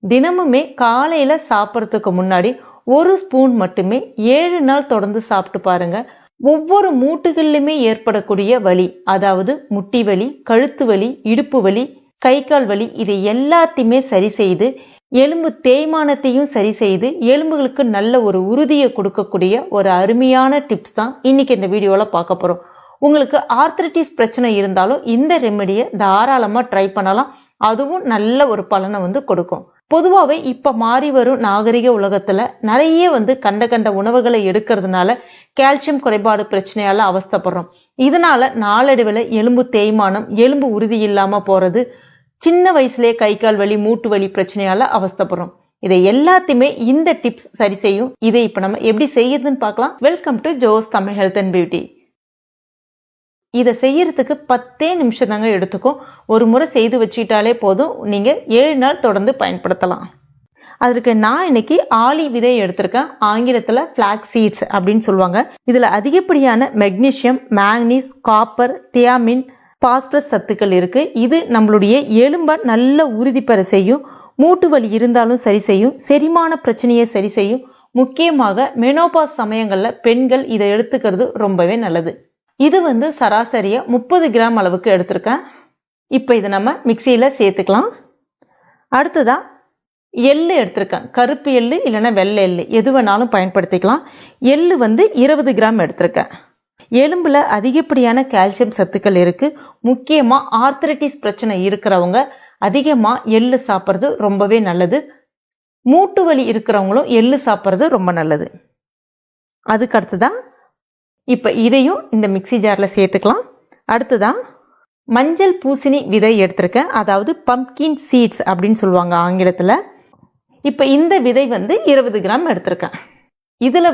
தினமுமே காலையில சாப்பிட்றதுக்கு முன்னாடி ஒரு ஸ்பூன் மட்டுமே 7 நாள் தொடர்ந்து சாப்பிட்டு பாருங்க. ஒவ்வொரு மூட்டுகள்லையுமே ஏற்படக்கூடிய வலி, அதாவது முட்டி வலி, கழுத்து வலி, இடுப்பு வலி, கை கால் வலி, இதை எல்லாத்தையுமே சரி செய்து எலும்பு தேய்மானத்தையும் சரி செய்து எலும்புகளுக்கு நல்ல ஒரு உறுதியை கொடுக்கக்கூடிய ஒரு அருமையான டிப்ஸ் தான் இன்னைக்கு இந்த வீடியோல பார்க்க போறோம். உங்களுக்கு ஆர்த்ரைட்டிஸ் பிரச்சனை இருந்தாலும் இந்த ரெமெடியை தாராளமா ட்ரை பண்ணலாம். அதுவும் நல்ல ஒரு பலனை கொடுக்கும். பொதுவாகவே இப்ப மாறி வரும் நாகரிக உலகத்துல நிறைய கண்ட உணவுகளை எடுக்கிறதுனால கால்சியம் குறைபாடு பிரச்சனையால அவஸ்தைப்படுறோம். இதனால நாளடைவில் எலும்பு தேய்மானம், எலும்பு உறுதி இல்லாம போறது, சின்ன வயசுலயே கை கால் வலி, மூட்டு வலி பிரச்சனையால அவஸ்தைப்படுறோம். இதை எல்லாத்தையுமே இந்த டிப்ஸ் சரி செய்யும். இதை இப்ப நம்ம எப்படி செய்யறதுன்னு பார்க்கலாம். Welcome to Jo's Tamil health and beauty. இதை செய்யறதுக்கு 10 நிமிஷம் தாங்க எடுத்துக்கும். ஒரு முறை செய்து வச்சுட்டாலே போதும். நீங்க 7 நாள் தொடர்ந்து பயன்படுத்தலாம். அதற்கு நான் இன்னைக்கு ஆளி விதை எடுத்திருக்கேன். ஆங்கிலத்துல பிளாக் சீட்ஸ் அப்படின்னு சொல்லுவாங்க. இதுல அதிகப்படியான மெக்னீசியம், மேக்னீஸ், காப்பர், தியாமின், பாஸ்பரஸ் சத்துக்கள் இருக்கு. இது நம்மளுடைய எலும்பை நல்ல உறுதி பெற செய்யும். மூட்டு வலி இருந்தாலும் சரி செய்யும். செரிமான பிரச்சனையை சரி செய்யும். முக்கியமாக மெனோபாஸ் சமயங்கள்ல பெண்கள் இதை எடுத்துக்கிறது ரொம்பவே நல்லது. இது சராசரியா 30 கிராம் அளவுக்கு எடுத்திருக்கேன். இப்ப இதை நம்ம மிக்சியில சேர்த்துக்கலாம். அடுத்ததா எள்ளு எடுத்திருக்கேன். கருப்பு எள்ளு இல்லைன்னா வெள்ளை எள்ளு எது வேணாலும் பயன்படுத்திக்கலாம். எள்ளு 20 கிராம் எடுத்திருக்கேன். எலும்புல அதிகப்படியான கால்சியம் சத்துக்கள் இருக்கு. முக்கியமா ஆர்த்ரைட்டிஸ் பிரச்சனை இருக்கிறவங்க அதிகமா எள்ளு சாப்பிட்றது ரொம்பவே நல்லது. மூட்டு வலி இருக்கிறவங்களும் எள்ளு சாப்பிட்றது ரொம்ப நல்லது. அதுக்கு அடுத்துதான் இப்ப இதையும் இந்த மிக்சி ஜார்ல சேர்த்துக்கலாம். அடுத்துதான் மஞ்சள் பூசணி விதை எடுத்திருக்கேன். அதாவது பம்ப்கின் சீட்ஸ் அப்படின்னு சொல்லுவாங்க ஆங்கிலத்துல. இப்ப இந்த விதை 20 கிராம் எடுத்திருக்கேன். இதுல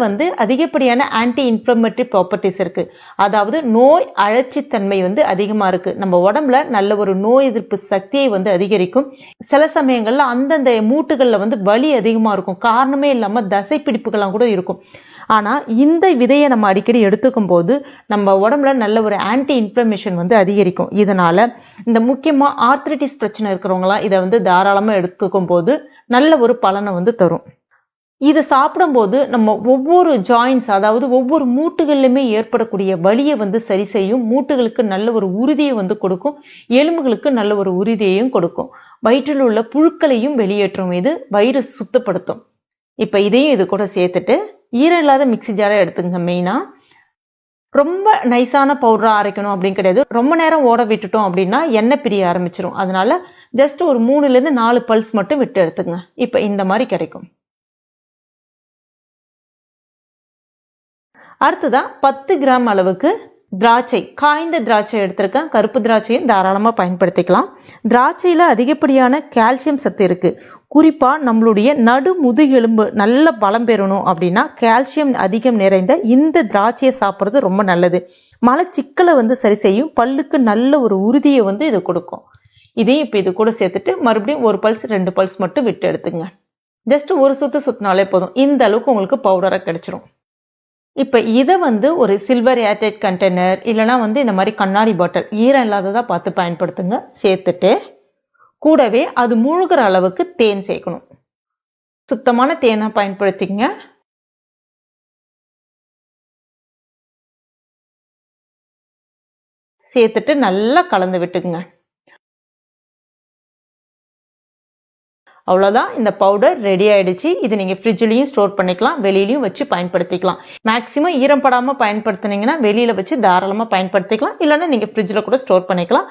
அதிகப்படியான ஆன்டி இன்ஃப்ளமேட்டரி ப்ராப்பர்ட்டிஸ் இருக்கு. அதாவது நோய் அழற்சித்தன்மை அதிகமா இருக்கு. நம்ம உடம்புல நல்ல ஒரு நோய் எதிர்ப்பு சக்தியை அதிகரிக்கும். சில சமயங்கள்ல அந்தந்த மூட்டுகள்ல வலி அதிகமா இருக்கும். காரணமே இல்லாம தசை பிடிப்புகள்லாம் கூட இருக்கும். ஆனா இந்த விதையை நம்ம அடிக்கடி எடுத்துக்கும் போது நம்ம உடம்புல நல்ல ஒரு ஆன்டி இன்ஃப்ளமேஷன் அதிகரிக்கும். இதனால இந்த முக்கியமா ஆர்த்ரைட்டிஸ் பிரச்சனை இருக்கிறவங்களாம் இதை தாராளமா எடுத்துக்கும் போது நல்ல ஒரு பலனை தரும். இதை சாப்பிடும்போது நம்ம ஒவ்வொரு ஜாயின்ஸ், அதாவது ஒவ்வொரு மூட்டுகள்லையுமே ஏற்படக்கூடிய வலியை சரி செய்யும். மூட்டுகளுக்கு நல்ல ஒரு உறுதியை கொடுக்கும். எலும்புகளுக்கு நல்ல ஒரு உறுதியையும் கொடுக்கும். வயிற்றில் உள்ள புழுக்களையும் வெளியேற்றும். இது வயிறு சுத்தப்படுத்தும். இப்ப இதையும் இது கூட சேர்த்துட்டு ஈரம் இல்லாத மிக்சி ஜாரை எடுத்துங்க. மெயினா ரொம்ப நைஸான பவுடரா அரைக்கணும் அப்படின்னு கிடையாது. ரொம்ப நேரம் ஓட விட்டுட்டோம் அப்படின்னா எண்ணெய் பிரிய ஆரம்பிச்சிடும். அதனால ஜஸ்ட் ஒரு 3ல இருந்து 4 பல்ஸ் மட்டும் விட்டு எடுத்துங்க. இப்ப இந்த மாதிரி கிடைக்கும். அடுத்ததான் 10 கிராம் அளவுக்கு திராட்சை, காய்ந்த திராட்சை எடுத்திருக்கேன். கருப்பு திராட்சையும் தாராளமா பயன்படுத்திக்கலாம். திராட்சையில அதிகப்படியான கால்சியம் சத்து இருக்கு. குறிப்பா நம்மளுடைய நடு முதுகெலும்பு நல்ல பலம் பெறணும் அப்படின்னா கால்சியம் அதிகம் நிறைந்த இந்த திராட்சையை சாப்பிட்றது ரொம்ப நல்லது. மலச்சிக்கலை சரி செய்யும். பல்லுக்கு நல்ல ஒரு உறுதியை இது கொடுக்கும். இதையும் இப்ப இது கூட சேர்த்துட்டு மறுபடியும் 1 பல்ஸ் 2 பல்ஸ் மட்டும் விட்டு எடுத்துங்க. ஜஸ்ட் ஒரு சுத்தினாலே போதும். இந்த அளவுக்கு உங்களுக்கு பவுடரா கிடைச்சிரும். இப்ப இதை ஒரு சில்வர் ஏர்டைட் கண்டெய்னர் இல்லைன்னா இந்த மாதிரி கண்ணாடி பாட்டில் ஈரம் இல்லாததா பார்த்து பயன்படுத்துங்க. சேர்த்துட்டு கூடவே அது மூழ்கிற அளவுக்கு தேன் சேர்க்கணும். சுத்தமான தேனை பயன்படுத்திங்க. சேர்த்துட்டு நல்லா கலந்து விட்டுக்குங்க. அவ்வளவுதான், இந்த பவுடர் ரெடி ஆயிடுச்சு. இது நீங்க ஃப்ரிட்ஜ்லயும் ஸ்டோர் பண்ணிக்கலாம், வெளியிலயும் வச்சு பயன்படுத்திக்கலாம். மேக்சிமம் ஈரம் படாம பயன்படுத்தினீங்கன்னா வெளியில வச்சு தாராளமா பயன்படுத்திக்கலாம். இல்லைன்னா நீங்க ஃப்ரிட்ஜ்ல கூட ஸ்டோர் பண்ணிக்கலாம்.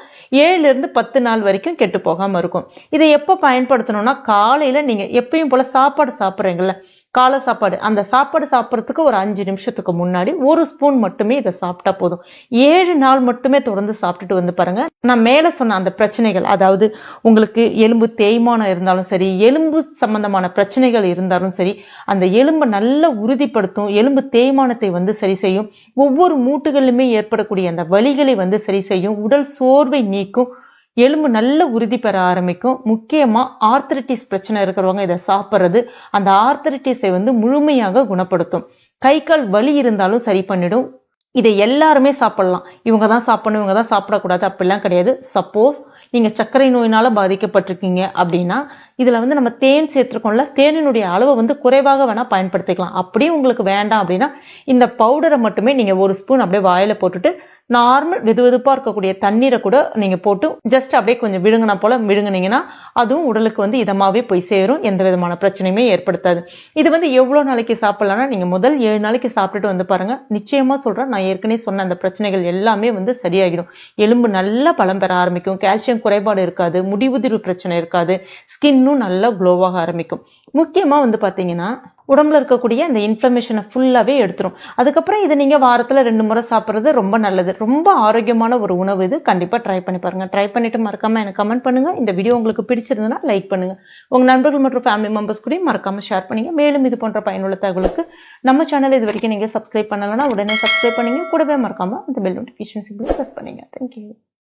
7 இருந்து 10 நாள் வரைக்கும் கெட்டு போகாம இருக்கும். இதை எப்ப பயன்படுத்தணும்னா காலையில நீங்க எப்பயும் போல சாப்பாடு சாப்பிட்றீங்கல்ல, காலை சாப்பாடு, அந்த சாப்பாடு சாப்பிட்றதுக்கு ஒரு 5 நிமிஷத்துக்கு முன்னாடி 1 ஸ்பூன் மட்டுமே இதை சாப்பிட்டா போதும். 7 நாள் மட்டுமே தொடர்ந்து சாப்பிட்டுட்டு பாருங்க. நான் மேல சொன்ன அந்த பிரச்சனைகள், அதாவது உங்களுக்கு எலும்பு தேய்மானம் இருந்தாலும் சரி, எலும்பு சம்பந்தமான பிரச்சனைகள் இருந்தாலும் சரி, அந்த எலும்பை நல்ல உறுதிப்படுத்தும். எலும்பு தேய்மானத்தை சரி செய்யும். ஒவ்வொரு மூட்டுகளிலுமே ஏற்படக்கூடிய அந்த வலிகளை சரி செய்யும். உடல் சோர்வை நீக்கும். எலும்பு நல்ல உறுதி பெற ஆரம்பிக்கும். முக்கியமா ஆர்த்ரைட்டிஸ் பிரச்சனை இருக்கிறவங்க இதை சாப்பிட்றது அந்த ஆர்த்ரைட்டிஸை முழுமையாக குணப்படுத்தும். கை கால் வலி இருந்தாலும் சரி பண்ணிடும். இதை எல்லாருமே சாப்பிடலாம். இவங்க தான் சாப்பிடணும், இவங்க தான் சாப்பிடக்கூடாது அப்படிலாம் கிடையாது. சப்போஸ் நீங்க சர்க்கரை நோயினால பாதிக்கப்பட்டிருக்கீங்க அப்படின்னா இதுல வந்து நம்ம தேன் சேர்த்திருக்கோம்ல, தேனினுடைய அளவை வந்து குறைவாக வேணா பயன்படுத்திக்கலாம். அப்படியே உங்களுக்கு வேண்டாம் அப்படின்னா இந்த பவுடரை மட்டுமே நீங்க ஒரு ஸ்பூன் அப்படியே வாயில போட்டுட்டு நார்மல் வெதுவெதுப்பா இருக்கக்கூடிய தண்ணீரை கூட நீங்க போட்டு ஜஸ்ட் அப்படியே கொஞ்சம் விழுங்கினா போல விழுங்குனீங்கன்னா அதுவும் உடலுக்கு வந்து இதமாவே போய் சேரும், எந்த விதமான பிரச்சனையுமே ஏற்படுத்தாது. இது வந்து எவ்வளவு நாளைக்கு சாப்பிடலாம்னா நீங்க முதல் 7 நாளைக்கு சாப்பிட்டுட்டு வந்து பாருங்க. நிச்சயமா சொல்றேன், நான் ஏற்கனவே சொன்ன அந்த பிரச்சனைகள் எல்லாமே வந்து சரியாகிடும். எலும்பு நல்லா பலம் பெற ஆரம்பிக்கும், கால்சியம் குறைபாடு இருக்காது, முடி உதிர்வு பிரச்சனை இருக்காது, ஸ்கின்னும் நல்லா க்ளோவாக ஆரம்பிக்கும். முக்கியமா வந்து பாத்தீங்கன்னா உடம்புல இருக்கக்கூடிய அந்த இன்ஃப்ளமேஷனை ஃபுல்லாவே எடுத்துரும். அதுக்கப்புறம் இதை நீங்க வாரத்துல 2 முறை சாப்பிடுறது ரொம்ப நல்லது. ரொம்ப ஆரோக்கியமான ஒரு உணவு இது. கண்டிப்பா ட்ரை பண்ணி பாருங்க. ட்ரை பண்ணிட்டு மறக்காம எனக்கு கமெண்ட் பண்ணுங்க. இந்த வீடியோ உங்களுக்கு பிடிச்சிருந்ததுன்னா லைக் பண்ணுங்க. உங்க நண்பர்கள் மற்றும் ஃபேமிலி மெம்பர்ஸ் கூட மறக்காம ஷேர் பண்ணுங்க. மேலும் இது போன்ற பயனுள்ள தகவலுக்கு நம்ம சேனல் இது வரைக்கும் நீங்க சப்ஸ்கிரைப் பண்ணலன்னா உடனே சப்ஸ்கிரைப் பண்ணுங்க. கூடவே மறக்காம அந்த பெல் நோட்டிஃபிகேஷன் சிம்பிள் பிரஸ் பண்ணுங்க. தேங்க்யூ.